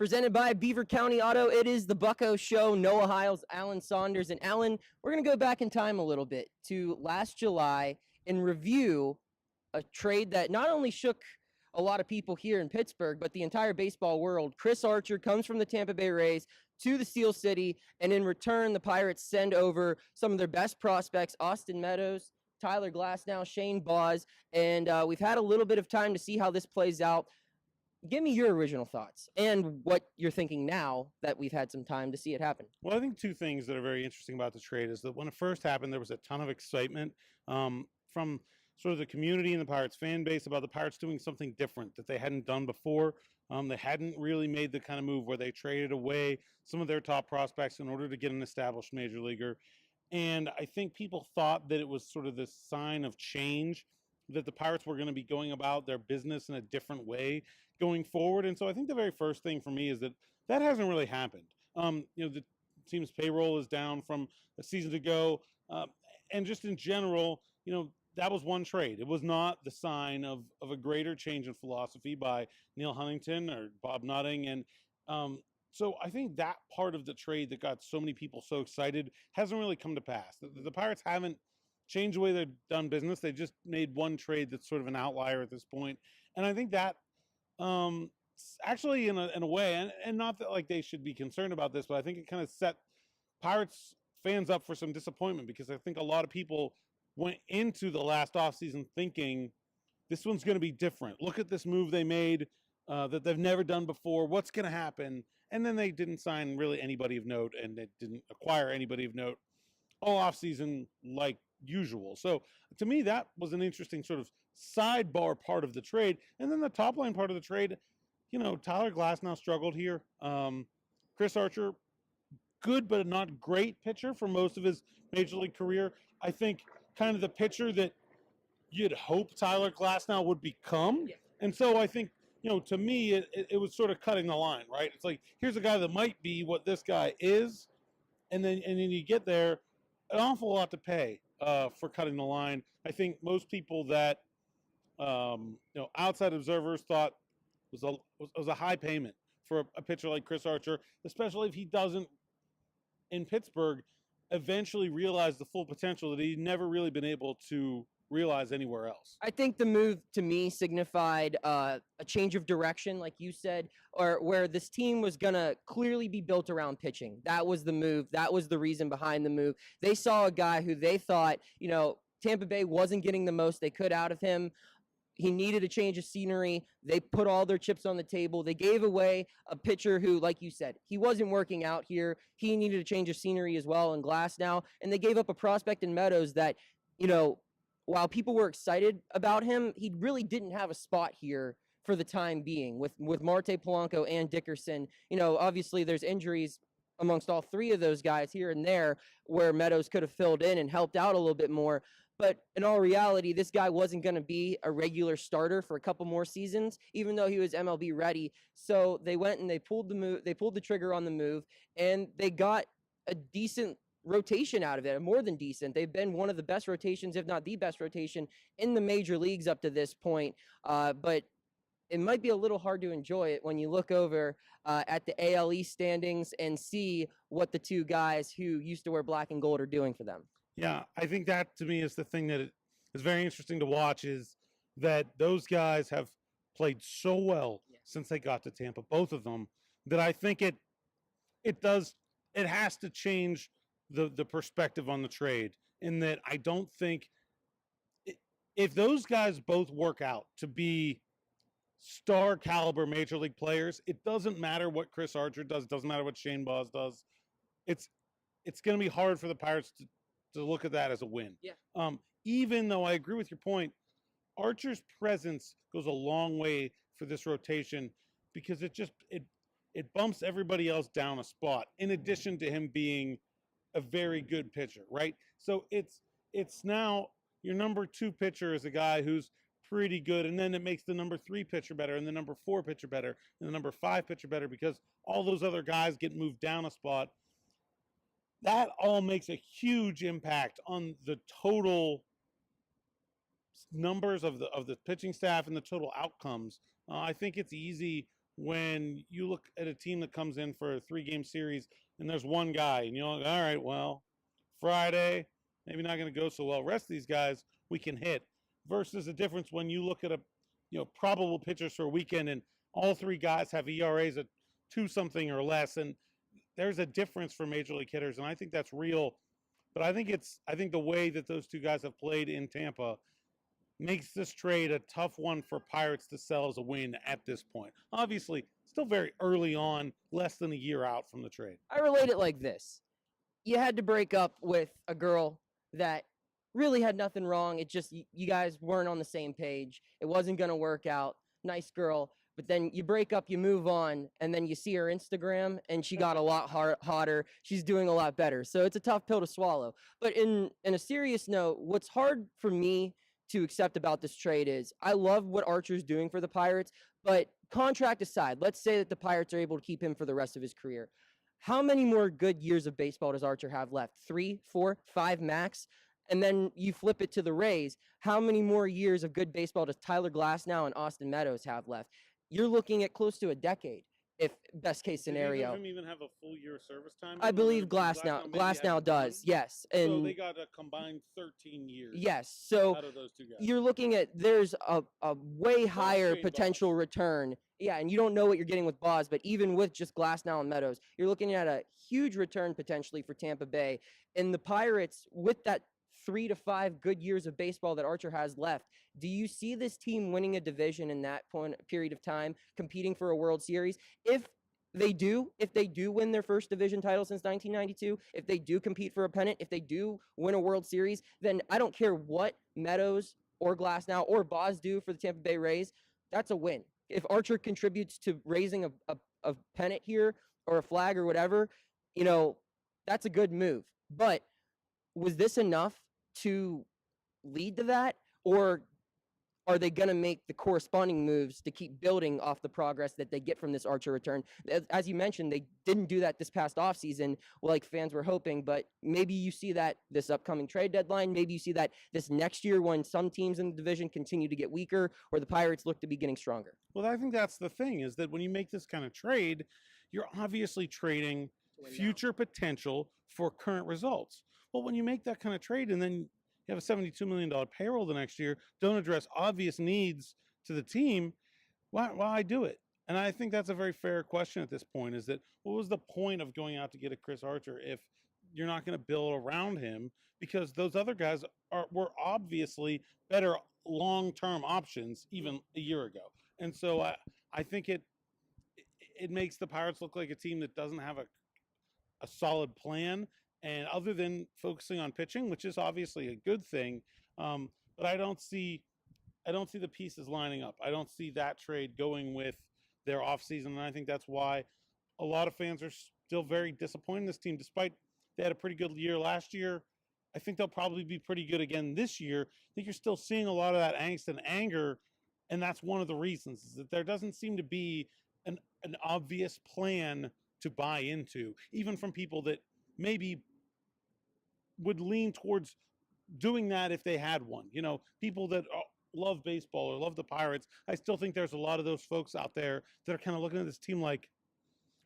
presented by Beaver County Auto. It is the Bucco Show. Noah Hiles, Alan Saunders, and Alan, we're going to go back in time a little bit to last July and review a trade that not only shook a lot of people here in Pittsburgh, but the entire baseball world. Chris Archer comes from the Tampa Bay Rays to the Steel City, and in return, the Pirates send over some of their best prospects, Austin Meadows, Tyler Glasnow, Shane Baz, and we've had a little bit of time to see how this plays out. Give me your original thoughts and what you're thinking now that we've had some time to see it happen. Well, I think two things that are very interesting about the trade is that when it first happened, there was a ton of excitement from sort of the community and the Pirates fan base about the Pirates doing something different that they hadn't done before. They hadn't really made the kind of move where they traded away some of their top prospects in order to get an established major leaguer. And I think people thought that it was sort of this sign of change, that the Pirates were going to be going about their business in a different way going forward. And so I think the very first thing for me is that hasn't really happened. The team's payroll is down from a season ago. And just in general, that was one trade. It was not the sign of a greater change in philosophy by Neil Huntington or Bob Nutting. And so I think that part of the trade that got so many people so excited hasn't really come to pass. The Pirates haven't changed the way they've done business. They just made one trade that's sort of an outlier at this point. And I think that actually in a way, and not that like they should be concerned about this, but I think it kind of set Pirates fans up for some disappointment, because I think a lot of people went into the last offseason thinking this one's going to be different. Look at this move they made that they've never done before. What's going to happen? And then they didn't sign really anybody of note, and they didn't acquire anybody of note all offseason like usual. So to me, that was an interesting sort of sidebar part of the trade. And then the top line part of the trade, Tyler Glasnow struggled here. Chris Archer, good but not great pitcher for most of his major league career. I think kind of the pitcher that you'd hope Tyler Glasnow would become. Yeah. And so I think, to me, it was sort of cutting the line, right? It's like, here's a guy that might be what this guy is. And then you get there, an awful lot to pay for cutting the line. I think most people that, outside observers thought was a high payment for a pitcher like Chris Archer, especially if he doesn't, in Pittsburgh, eventually realize the full potential that he'd never really been able to realize anywhere else. I think the move to me signified a change of direction, like you said, or where this team was going to clearly be built around pitching. That was the move. That was the reason behind the move. They saw a guy who they thought, Tampa Bay wasn't getting the most they could out of him. He needed a change of scenery. They put all their chips on the table. They gave away a pitcher who, like you said, he wasn't working out here. He needed a change of scenery as well in Glasnow. And they gave up a prospect in Meadows that, while people were excited about him, he really didn't have a spot here for the time being with Marte Polanco and Dickerson. Obviously there's injuries amongst all three of those guys here and there where Meadows could have filled in and helped out a little bit more. But in all reality, this guy wasn't going to be a regular starter for a couple more seasons, even though he was MLB ready. So they went and they pulled the trigger on the move, and they got a decent rotation out of it, more than decent. They've been one of the best rotations, if not the best rotation in the major leagues up to this point. But it might be a little hard to enjoy it when you look over at the AL East standings and see what the two guys who used to wear black and gold are doing for them. Yeah, I think that to me is the thing that is very interesting to watch, is that those guys have played so well since they got to Tampa, both of them, that I think it has to change the perspective on the trade, in that I don't think if those guys both work out to be star caliber major league players, it doesn't matter what Chris Archer does, it doesn't matter what Shane Baz does. It's going to be hard for the Pirates to look at that as a win. Yeah. Even though I agree with your point, Archer's presence goes a long way for this rotation, because it bumps everybody else down a spot, in addition to him being a very good pitcher, right? So it's now your number 2 pitcher is a guy who's pretty good, and then it makes the number 3 pitcher better, and the number 4 pitcher better, and the number 5 pitcher better, because all those other guys get moved down a spot. That all makes a huge impact on the total numbers of the pitching staff and the total outcomes. I think it's easy when you look at a team that comes in for a 3-game series and there's one guy and you're like, all right, well, Friday, maybe not going to go so well. Rest of these guys we can hit, versus a difference when you look at a probable pitchers for a weekend and all 3 guys have ERAs at 2 something or less, and there's a difference for major league hitters, and I think that's real. But I think the way that those 2 guys have played in Tampa makes this trade a tough one for Pirates to sell as a win at this point. Obviously, still very early on, less than a year out from the trade. I relate it like this. You had to break up with a girl that really had nothing wrong. It just, you guys weren't on the same page. It wasn't going to work out. Nice girl. But then you break up, you move on, and then you see her Instagram, and she got a lot hotter. She's doing a lot better. So it's a tough pill to swallow. But in a serious note, what's hard for me to accept about this trade is I love what Archer's doing for the Pirates, but contract aside, let's say that the Pirates are able to keep him for the rest of his career. How many more good years of baseball does Archer have left? 3, 4, 5 max? And then you flip it to the Rays. How many more years of good baseball does Tyler Glasnow and Austin Meadows have left? You're looking at close to a decade, if best case scenario. Did him even have a full year of service time? I believe Glasnow does, yes. And so they got a combined 13 years. Yes, so out of those 2 guys. You're looking at, there's a way higher potential return. Yeah, and you don't know what you're getting with Boz, but even with just Glasnow and Meadows, you're looking at a huge return potentially for Tampa Bay. And the Pirates, with that 3 to 5 good years of baseball that Archer has left, do you see this team winning a division in that period of time, competing for a World Series? If they do win their first division title since 1992, if they do compete for a pennant, if they do win a World Series, then I don't care what Meadows or Glasnow or Boz do for the Tampa Bay Rays, that's a win. If Archer contributes to raising a pennant here or a flag or whatever, that's a good move. But was this enough to lead to that, or are they going to make the corresponding moves to keep building off the progress that they get from this Archer return? As you mentioned, they didn't do that this past offseason like fans were hoping, but maybe you see that this upcoming trade deadline. Maybe you see that this next year when some teams in the division continue to get weaker or the Pirates look to be getting stronger. Well, I think that's the thing, is that when you make this kind of trade, you're obviously trading future potential for current results. Well, when you make that kind of trade and then you have a $72 million payroll the next year, don't address obvious needs to the team, why do it? And I think that's a very fair question at this point, is that what was the point of going out to get a Chris Archer if you're not going to build around him? Because those other guys were obviously better long-term options even a year ago. And so I think it makes the Pirates look like a team that doesn't have a solid plan. And other than focusing on pitching, which is obviously a good thing, but I don't see the pieces lining up. I don't see that trade going with their offseason, and I think that's why a lot of fans are still very disappointed in this team, despite they had a pretty good year last year. I think they'll probably be pretty good again this year. I think you're still seeing a lot of that angst and anger, and that's one of the reasons, is that there doesn't seem to be an obvious plan to buy into, even from people that maybe would lean towards doing that if they had one. People that love baseball or love the Pirates, I still think there's a lot of those folks out there that are kind of looking at this team like,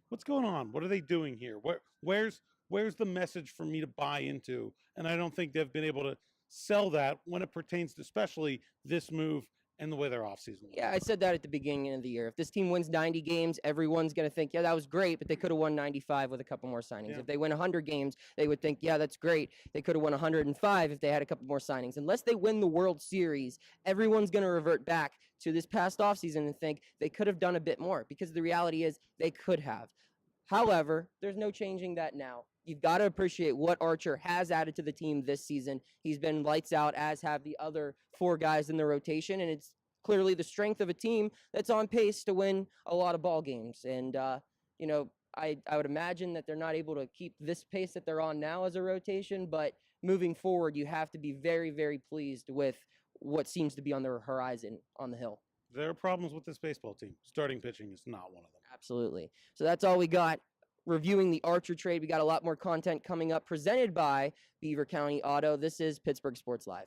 what's going on? What are they doing here? Where's the message for me to buy into? And I don't think they've been able to sell that when it pertains to especially this move and the way their offseason was. Yeah, I said that at the beginning of the year. If this team wins 90 games, everyone's going to think, yeah, that was great, but they could have won 95 with a couple more signings. Yeah. If they win 100 games, they would think, yeah, that's great. They could have won 105 if they had a couple more signings. Unless they win the World Series, everyone's going to revert back to this past offseason and think they could have done a bit more, because the reality is they could have. However, there's no changing that now. You've got to appreciate what Archer has added to the team this season. He's been lights out, as have the other 4 guys in the rotation, and it's clearly the strength of a team that's on pace to win a lot of ball games. And, I would imagine that they're not able to keep this pace that they're on now as a rotation, but moving forward, you have to be very, very pleased with what seems to be on the horizon on the hill. There are problems with this baseball team. Starting pitching is not one of them. Absolutely. So that's all we got. Reviewing the Archer trade. We got a lot more content coming up, presented by Beaver County Auto. This is Pittsburgh Sports Live.